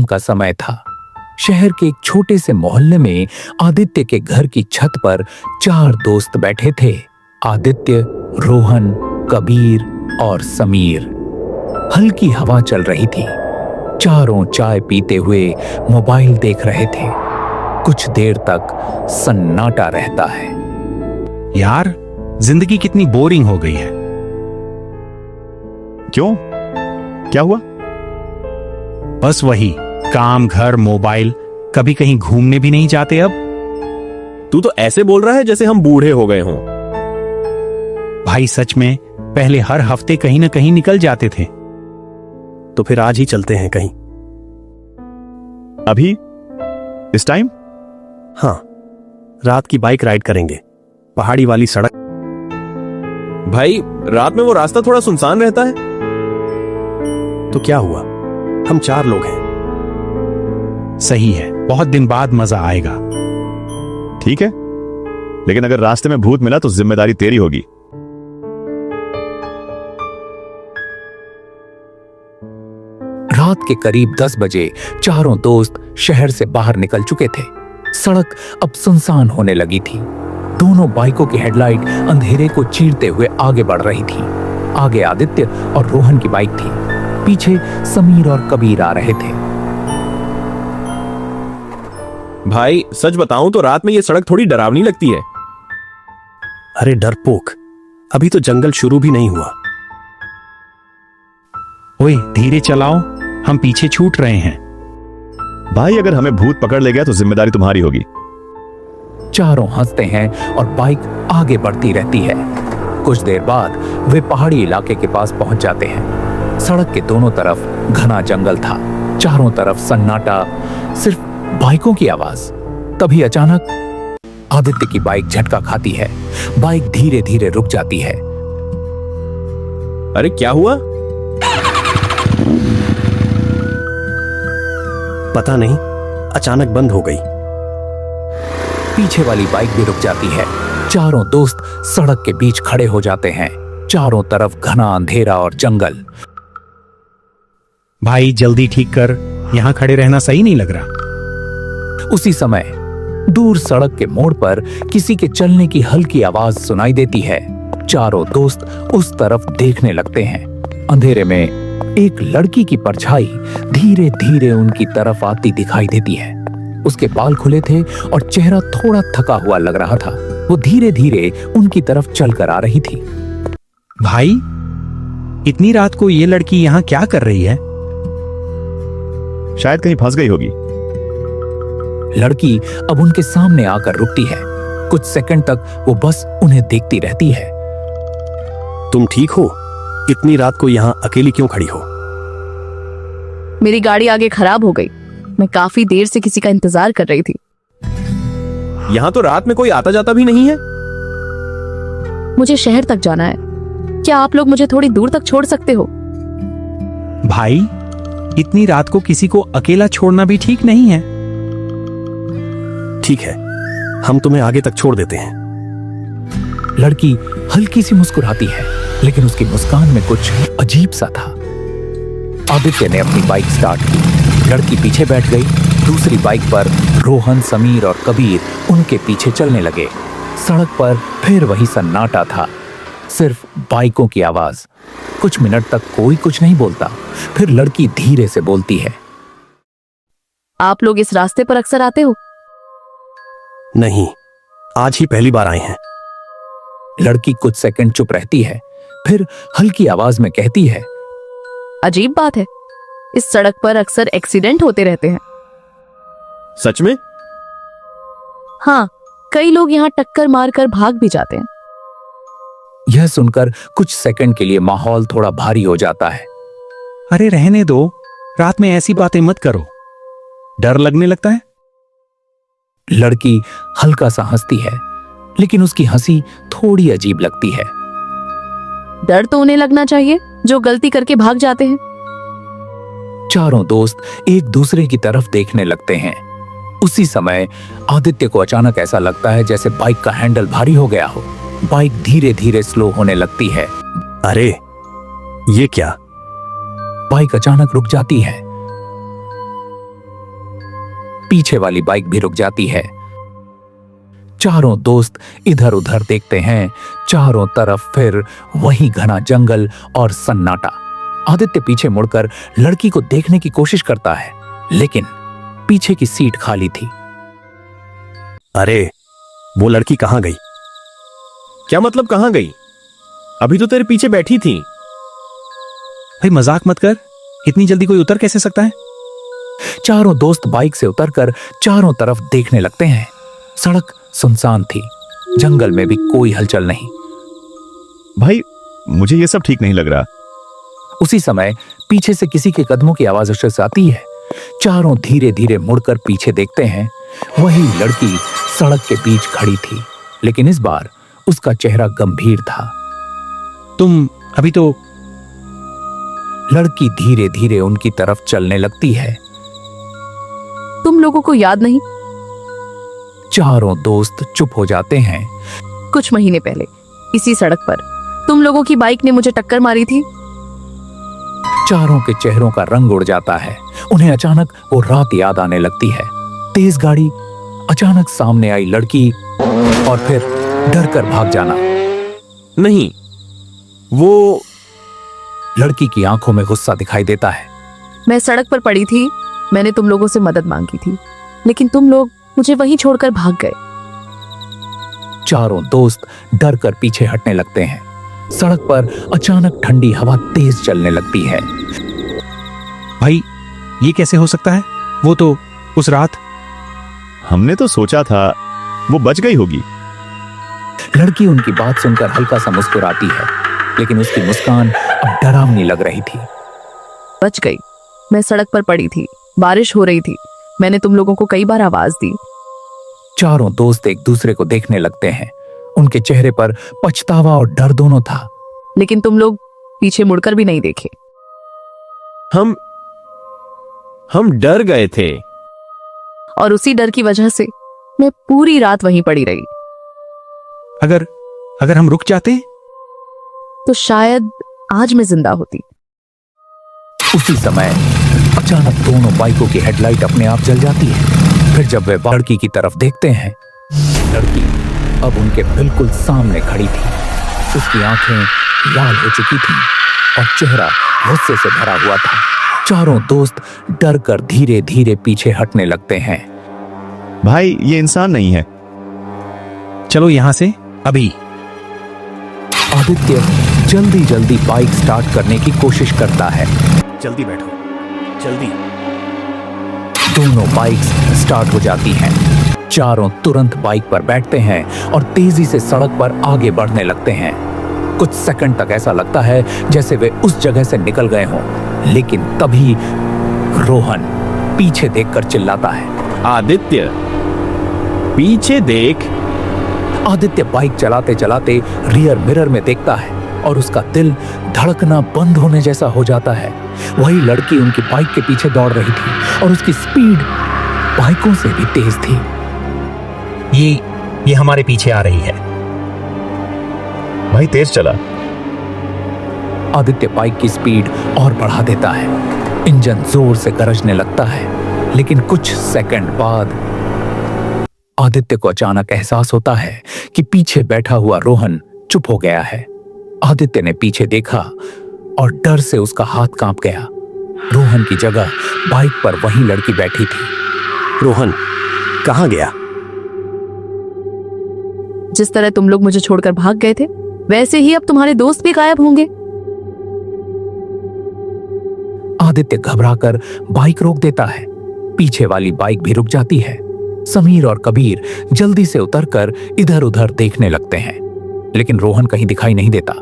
शाम का समय था। शहर के एक छोटे से मोहल्ले में आदित्य के घर की छत पर 4 दोस्त बैठे थे। आदित्य, रोहन, कबीर और समीर। हल्की हवा चल रही थी। चारों चाय पीते हुए मोबाइल देख रहे थे। कुछ देर तक सन्नाटा रहता है। यार, जिंदगी कितनी बोरिंग हो गई है। क्यों? क्या हुआ? बस वही काम, घर, मोबाइल। कभी कहीं घूमने भी नहीं जाते अब। तू तो ऐसे बोल रहा है जैसे हम बूढ़े हो गए हों। भाई सच में, पहले हर हफ्ते कहीं ना कहीं निकल जाते थे। तो फिर आज ही चलते हैं कहीं। अभी? इस टाइम? हाँ, रात की बाइक राइड करेंगे, पहाड़ी वाली सड़क। भाई, रात में वो रास्ता थोड़ा सुनसान रहता है। तो क्या हुआ, हम 4 लोग हैं। सही है, बहुत दिन बाद मजा आएगा। ठीक है, लेकिन अगर रास्ते में भूत मिला तो जिम्मेदारी तेरी होगी। रात के करीब 10 बजे चारों दोस्त शहर से बाहर निकल चुके थे। सड़क अब सुनसान होने लगी थी। दोनों बाइकों की हेडलाइट अंधेरे को चीरते हुए आगे बढ़ रही थी। आगे आदित्य और रोहन की बाइक थी, पीछे समीर और कबीर आ रहे थे। भाई, सच बताऊं तो रात में ये सड़क थोड़ी डरावनी लगती है। अरे डरपोक, अभी तो जंगल शुरू भी नहीं हुआ। ओए, धीरे चलाओ, हम पीछे छूट रहे हैं। भाई, अगर हमें भूत पकड़ ले गया तो जिम्मेदारी तुम्हारी होगी। चारों हंसते हैं और बाइक आगे बढ़ती रहती है। कुछ देर बाद वे पहाड़ी इलाके के पास पहुंच जाते हैं। सड़क के दोनों तरफ घना जंगल था। चारों तरफ सन्नाटा, सिर्फ बाइकों की आवाज। तभी अचानक आदित्य की बाइक झटका खाती है। बाइक धीरे धीरे रुक जाती है। अरे क्या हुआ? पता नहीं, अचानक बंद हो गई। पीछे वाली बाइक भी रुक जाती है। चारों दोस्त सड़क के बीच खड़े हो जाते हैं। चारों तरफ घना अंधेरा और जंगल। भाई जल्दी ठीक कर, यहां खड़े रहना सही नहीं लग रहा। उसी समय दूर सड़क के मोड़ पर किसी के चलने की हल्की आवाज सुनाई देती है। चारों दोस्त उस तरफ देखने लगते हैं। अंधेरे में एक लड़की की परछाई धीरे धीरे उनकी तरफ आती दिखाई देती है। उसके बाल खुले थे और चेहरा थोड़ा थका हुआ लग रहा था। वो धीरे धीरे उनकी तरफ चलकर आ रही थी। भाई, इतनी रात को ये लड़की यहां क्या कर रही है? शायद कहीं फंस गई होगी। लड़की अब उनके सामने आकर रुकती है। कुछ सेकंड तक वो बस उन्हें देखती रहती है। तुम ठीक हो? इतनी रात को यहाँ अकेली क्यों खड़ी हो? मेरी गाड़ी आगे खराब हो गई। मैं काफी देर से किसी का इंतजार कर रही थी। यहां तो रात में कोई आता जाता भी नहीं है। मुझे शहर तक जाना है। क्या आप लोग मुझे थोड़ी दूर तक छोड़ सकते हो? भाई, इतनी रात को किसी को अकेला छोड़ना भी ठीक नहीं है। ठीक है, हम तुम्हें आगे तक छोड़ देते हैं। लड़की हल्की सी मुस्कुराती है, लेकिन उसकी मुस्कान में कुछ अजीब सा था। आदित्य ने अपनी बाइक स्टार्ट की। लड़की पीछे बैठ गई। दूसरी बाइक पर रोहन, समीर और कबीर उनके पीछे चलने लगे। सड़क पर फिर वही सन्नाटा था, सिर्फ बाइकों की आवाज। कुछ मिनट तक कोई कुछ नहीं बोलता। फिर लड़की धीरे से बोलती है, आप लोग इस रास्ते पर अक्सर आते हो? नहीं, आज ही पहली बार आए हैं। लड़की कुछ सेकंड चुप रहती है, फिर हल्की आवाज में कहती है, अजीब बात है, इस सड़क पर अक्सर एक्सीडेंट होते रहते हैं। सच में? हाँ, कई लोग यहाँ टक्कर मारकर भाग भी जाते हैं। यह सुनकर कुछ सेकंड के लिए माहौल थोड़ा भारी हो जाता है। अरे रहने दो, रात में ऐसी बातें मत करो, डर लगने लगता है। लड़की हल्का सा हंसती है, लेकिन उसकी हंसी थोड़ी अजीब लगती है। डर तो उन्हें लगना चाहिए जो गलती करके भाग जाते हैं। चारों दोस्त एक दूसरे की तरफ देखने लगते हैं। उसी समय आदित्य को अचानक ऐसा लगता है जैसे बाइक का हैंडल भारी हो गया हो। बाइक धीरे धीरे स्लो होने लगती है। अरे ये क्या? बाइक अचानक रुक जाती है। पीछे वाली बाइक भी रुक जाती है। चारों दोस्त इधर उधर देखते हैं। चारों तरफ फिर वही घना जंगल और सन्नाटा। आदित्य पीछे मुड़कर लड़की को देखने की कोशिश करता है, लेकिन पीछे की सीट खाली थी। अरे वो लड़की कहां गई? क्या मतलब कहां गई? अभी तो तेरे पीछे बैठी थी। भाई मजाक मत कर, इतनी जल्दी कोई उतर कैसे सकता है? चारों दोस्त बाइक से उतरकर चारों तरफ देखने लगते हैं। सड़क सुनसान थी, जंगल में भी कोई हलचल नहीं। भाई मुझे ये सब ठीक नहीं लग रहा। उसी समय पीछे से किसी के कदमों की आवाज उसे आती है। चारों धीरे धीरे मुड़कर पीछे देखते हैं। वही लड़की सड़क के बीच खड़ी थी, लेकिन इस बार उसका चेहरा गंभीर था। तुम अभी तो लड़की धीरे धीरे उनकी तरफ चलने लगती है। तुम लोगों को याद नहीं? चारों दोस्त चुप हो जाते हैं। कुछ महीने पहले इसी सड़क पर तुम लोगों की बाइक ने मुझे टक्कर मारी थी। चारों के चेहरों का रंग उड़ जाता है। उन्हें अचानक वो रात याद आने लगती है। तेज गाड़ी, अचानक सामने आई लड़की और फिर डर कर भाग जाना। नहीं, वो लड़की की आंखों में गुस्सा दिखाई देता है। मैं सड़क पर पड़ी थी, मैंने तुम लोगों से मदद मांगी थी, लेकिन तुम लोग मुझे वहीं छोड़कर भाग गए। चारों दोस्त डर कर पीछे हटने लगते हैं। सड़क पर अचानक ठंडी हवा तेज चलने लगती है। भाई ये कैसे हो सकता है? वो तो उस रात हमने तो सोचा था वो बच गई होगी। लड़की उनकी बात सुनकर हल्का सा मुस्कुराती है, लेकिन उसकी मुस्कान अब डरावनी लग रही थी। बच गई। मैं सड़क पर पड़ी थी, बारिश हो रही थी, मैंने तुम लोगों को कई बार आवाज दी। चारों दोस्त एक दूसरे को देखने लगते हैं। उनके चेहरे पर पछतावा और डर दोनों था। लेकिन तुम लोग पीछे मुड़कर भी नहीं देखे। हम डर गए थे। और उसी डर की वजह से मैं पूरी रात वहीं पड़ी रही। अगर हम रुक जाते तो शायद आज मैं जिंदा होती। उसी समय अचानक दोनों बाइकों की हेडलाइट अपने आप जल जाती है। फिर जब वे लड़की की तरफ देखते हैं, लड़की अब उनके बिल्कुल सामने खड़ी थी। उसकी आंखें लाल हो चुकी थीं और चेहरा गुस्से से भरा हुआ था। चारों दोस्त डर कर धीरे धीरे पीछे हटने लगते हैं। भाई ये इंसान नहीं है। चलो यहां से अभी। आदित्य जल्दी जल्दी बाइक स्टार्ट करने की कोशिश करता है। जल्दी बैठो, जल्दी। दोनों बाइक्स स्टार्ट हो जाती हैं। चारों तुरंत बाइक पर बैठते हैं और तेजी से सड़क पर आगे बढ़ने लगते हैं। कुछ सेकंड तक ऐसा लगता है जैसे वे उस जगह से निकल गए हों, लेकिन तभी रोहन पीछे देखकर चिल्लाता है, आदित्य पीछे देख। आदित्य बाइक चलाते चलाते रियर मिरर में देखता है और उसका दिल धड़कना बंद होने जैसा हो जाता है। वही लड़की उनकी बाइक के पीछे दौड़ रही थी और उसकी स्पीड बाइकों से भी तेज थी। ये हमारे पीछे आ रही है। भाई तेज चला। आदित्य बाइक की स्पीड और बढ़ा देता है। इंजन जोर से गरजने लगता है, लेकिन कुछ सेकंड बाद आदित्य को अचानक एहसास होता है कि पीछे बैठा हुआ रोहन चुप हो गया है। आदित्य ने पीछे देखा और डर से उसका हाथ कांप गया। रोहन की जगह बाइक पर वही लड़की बैठी थी। रोहन कहां गया? जिस तरह तुम लोग मुझे छोड़कर भाग गए थे, वैसे ही अब तुम्हारे दोस्त भी गायब होंगे। आदित्य घबराकर बाइक रोक देता है। पीछे वाली बाइक भी रुक जाती है। समीर और कबीर जल्दी से उतरकर इधर उधर देखने लगते हैं, लेकिन रोहन कहीं दिखाई नहीं देता।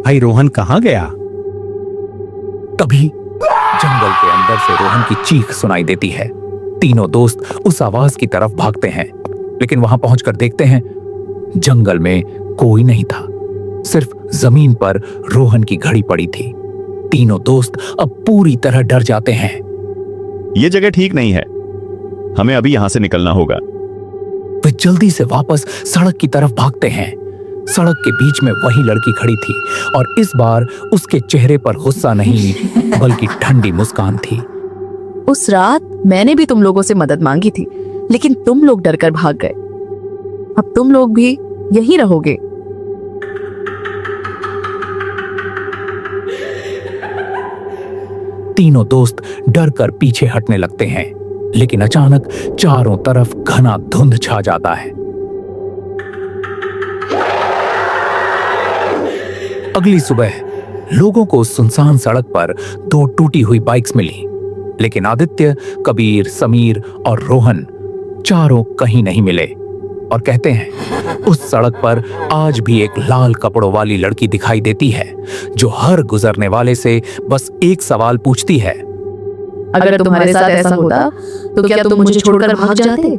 भाई रोहन कहां गया? तभी जंगल के अंदर से रोहन की चीख सुनाई देती है। तीनों दोस्त उस आवाज की तरफ भागते हैं, लेकिन वहां पहुंचकर देखते हैं जंगल में कोई नहीं था। सिर्फ जमीन पर रोहन की घड़ी पड़ी थी। तीनों दोस्त अब पूरी तरह डर जाते हैं। ये जगह ठीक नहीं है, हमें अभी यहां से निकलना होगा। वे जल्दी से वापस सड़क की तरफ भागते हैं। सड़क के बीच में वही लड़की खड़ी थी और इस बार उसके चेहरे पर गुस्सा नहीं बल्कि ठंडी मुस्कान थी। उस रात मैंने भी तुम लोगों से मदद मांगी थी, लेकिन तुम लोग डरकर भाग गए। अब तुम लोग भी यहीं रहोगे। तीनों दोस्त डर कर पीछे हटने लगते हैं, लेकिन अचानक चारों तरफ घना धुंध छा जाता है। अगली सुबह लोगों को सुनसान सड़क पर 2 टूटी हुई बाइक्स मिली, लेकिन आदित्य, कबीर, समीर और रोहन चारों कहीं नहीं मिले और कहते हैं उस सड़क पर आज भी एक लाल कपड़ों वाली लड़की दिखाई देती है, जो हर गुजरने वाले से बस एक सवाल पूछती है। अगर तुम्हारे साथ ऐसा होता तो क्या तुम मुझे छोड़कर भाग जाते?